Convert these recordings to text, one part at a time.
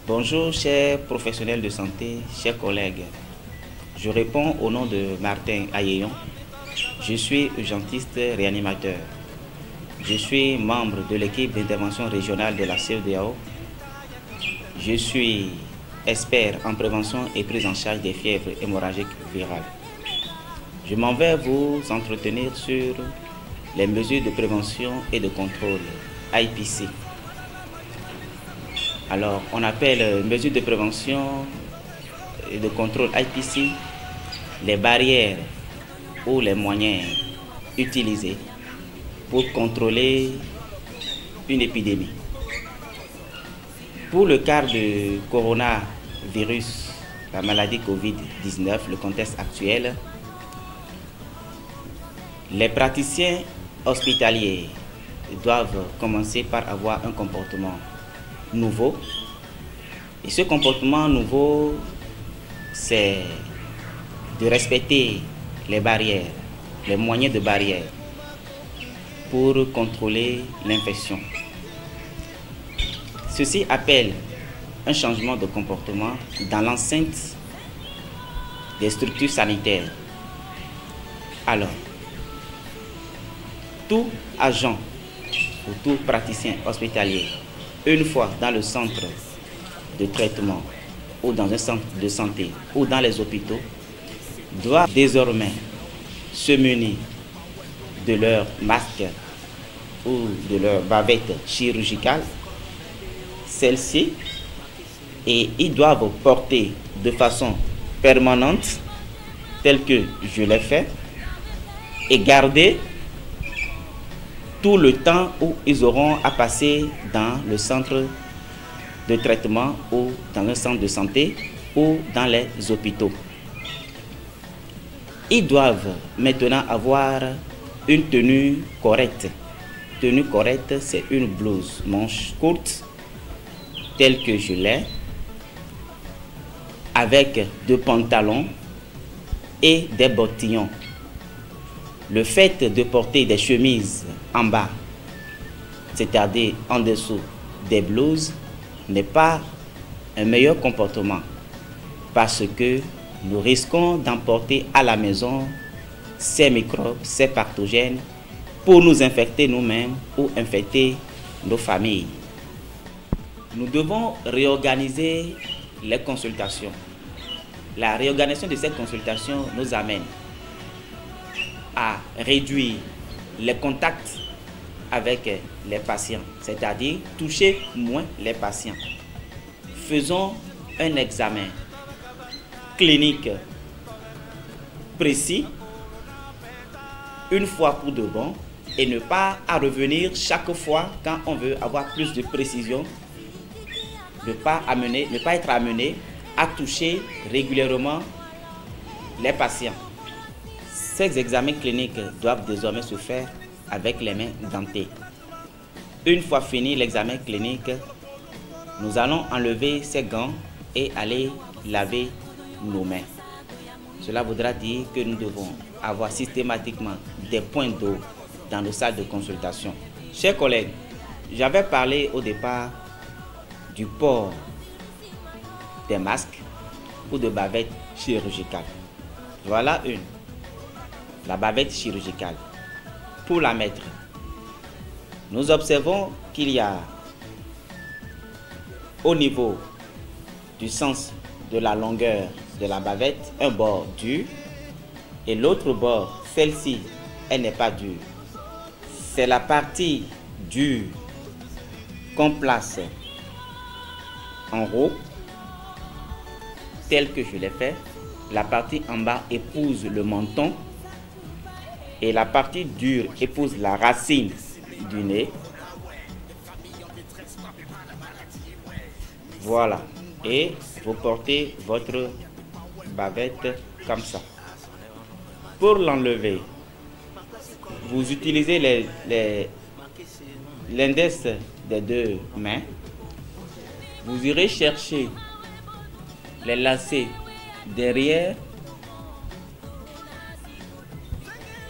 Bonjour chers professionnels de santé, chers collègues. Je réponds au nom de Martin Ayeyon. Je suis urgentiste réanimateur. Je suis membre de l'équipe d'intervention régionale de la CEDEAO. Je suis expert en prévention et prise en charge des fièvres hémorragiques virales. Je m'en vais vous entretenir sur les mesures de prévention et de contrôle IPC. Alors, on appelle mesures de prévention et de contrôle IPC les barrières ou les moyens utilisés pour contrôler une épidémie. Pour le cas de coronavirus, la maladie Covid-19, le contexte actuel, les praticiens hospitaliers doivent commencer par avoir un comportement nouveau. Et ce comportement nouveau, c'est de respecter les barrières, les moyens de barrière pour contrôler l'infection. Ceci appelle un changement de comportement dans l'enceinte des structures sanitaires. Alors, tout agent ou tout praticien hospitalier, une fois dans le centre de traitement ou dans un centre de santé ou dans les hôpitaux, doit désormais se munir de leur masque ou de leur bavette chirurgicale, celle-ci, et ils doivent porter de façon permanente, telle que je l'ai fait, et garder tout le temps où ils auront à passer dans le centre de traitement ou dans un centre de santé ou dans les hôpitaux. Ils doivent maintenant avoir une tenue correcte. Tenue correcte, c'est une blouse manche courte, telle que je l'ai, avec deux pantalons et des bottillons. Le fait de porter des chemises en bas, c'est-à-dire en dessous des blouses, n'est pas un meilleur comportement parce que nous risquons d'emporter à la maison ces microbes, ces pathogènes pour nous infecter nous-mêmes ou infecter nos familles. Nous devons réorganiser les consultations. La réorganisation de ces consultations nous amène à réduire les contacts avec les patients, c'est-à-dire toucher moins les patients. Faisons un examen clinique précis, une fois pour de bon, et ne pas à revenir chaque fois quand on veut avoir plus de précision, ne pas être amené à toucher régulièrement les patients. Ces examens cliniques doivent désormais se faire avec les mains gantées. Une fois fini l'examen clinique, nous allons enlever ces gants et aller laver nos mains. Cela voudra dire que nous devons avoir systématiquement des points d'eau dans nos salles de consultation. Chers collègues, j'avais parlé au départ du port des masques ou de bavettes chirurgicales. Voilà une. La bavette chirurgicale. Pour la mettre, nous observons qu'il y a au niveau du sens de la longueur de la bavette un bord dur et l'autre bord, celle-ci, elle n'est pas dure. C'est la partie dure qu'on place en haut, telle que je l'ai fait. La partie en bas épouse le menton et la partie dure épouse la racine du nez. Voilà. Et vous portez votre bavette comme ça. Pour l'enlever, vous utilisez l'index des deux mains. Vous irez chercher les lacets derrière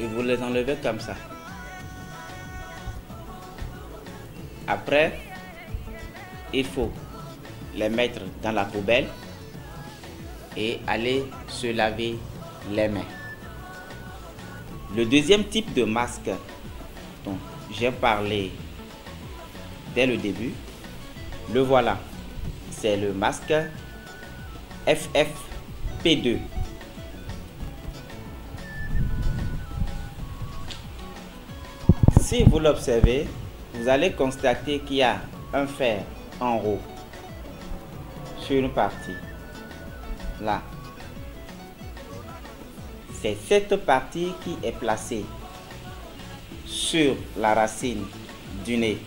et vous les enlevez comme ça. Après, il faut les mettre dans la poubelle et aller se laver les mains. Le deuxième type de masque dont j'ai parlé dès le début, le voilà. C'est le masque FFP2. Si vous l'observez, vous allez constater qu'il y a un fer en haut sur une partie. Là. C'est cette partie qui est placée sur la racine du nez.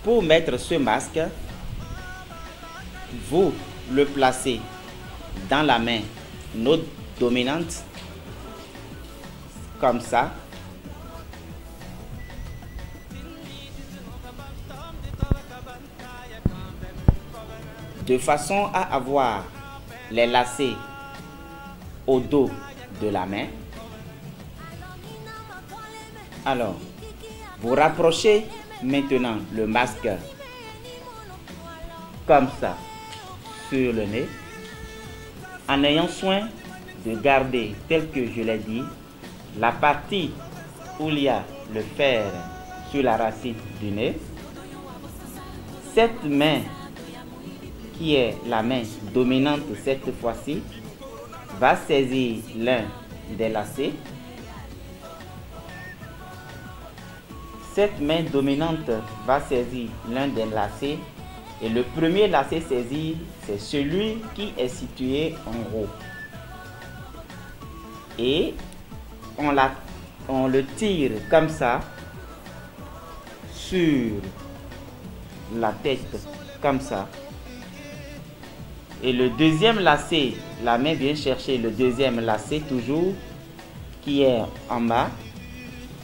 Pour mettre ce masque, vous le placez dans la main node dominante, comme ça. De façon à avoir les lacets au dos de la main. Alors, vous rapprochez maintenant le masque comme ça sur le nez, en ayant soin de garder, tel que je l'ai dit, la partie où il y a le fer sur la racine du nez. Cette main, qui est la main dominante cette fois-ci, va saisir l'un des lacets. Cette main dominante va saisir l'un des lacets et le premier lacet saisi, c'est celui qui est situé en haut. Et on le tire comme ça sur la tête, comme ça. Et le deuxième lacet, la main vient chercher le deuxième lacet toujours qui est en bas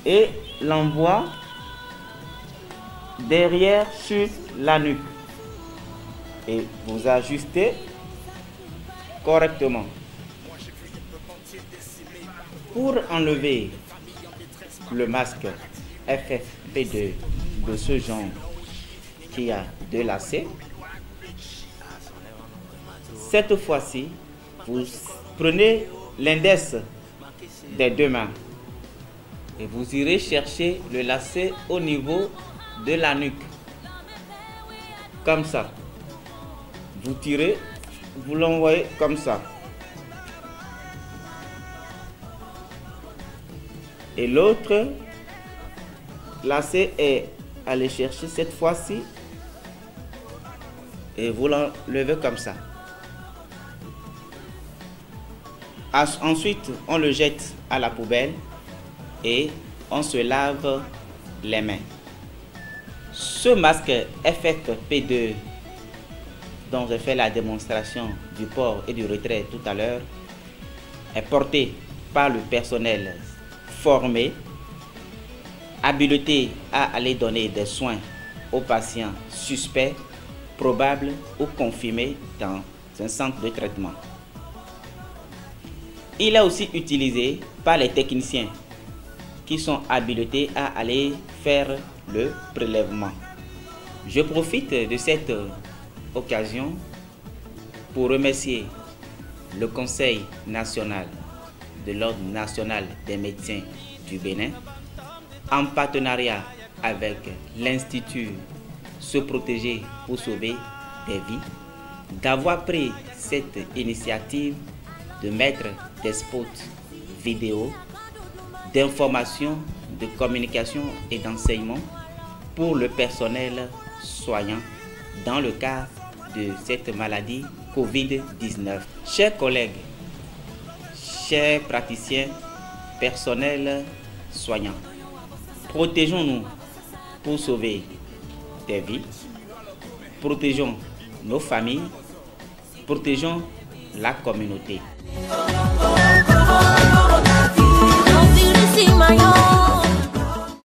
et l'envoie derrière sur la nuque. Et vous ajustez correctement. Pour enlever le masque FFP2 de ce genre qui a deux lacets, cette fois-ci, vous prenez l'index des deux mains et vous irez chercher le lacet au niveau de la nuque. Comme ça. Vous tirez, vous l'envoyez comme ça. Et l'autre lacet est allé chercher cette fois-ci et vous l'enlevez comme ça. Ensuite, on le jette à la poubelle et on se lave les mains. Ce masque FFP2 dont j'ai fait la démonstration du port et du retrait tout à l'heure est porté par le personnel formé, habilité à aller donner des soins aux patients suspects, probables ou confirmés dans un centre de traitement. Il est aussi utilisé par les techniciens qui sont habilités à aller faire le prélèvement. Je profite de cette occasion pour remercier le Conseil national de l'Ordre national des médecins du Bénin, en partenariat avec l'Institut Se Protéger pour sauver des vies, d'avoir pris cette initiative de mettre des spots vidéo d'information, de communication et d'enseignement pour le personnel soignant dans le cas de cette maladie Covid-19. Chers collègues, chers praticiens, personnel soignant, protégeons-nous pour sauver des vies, protégeons nos familles, protégeons la communauté.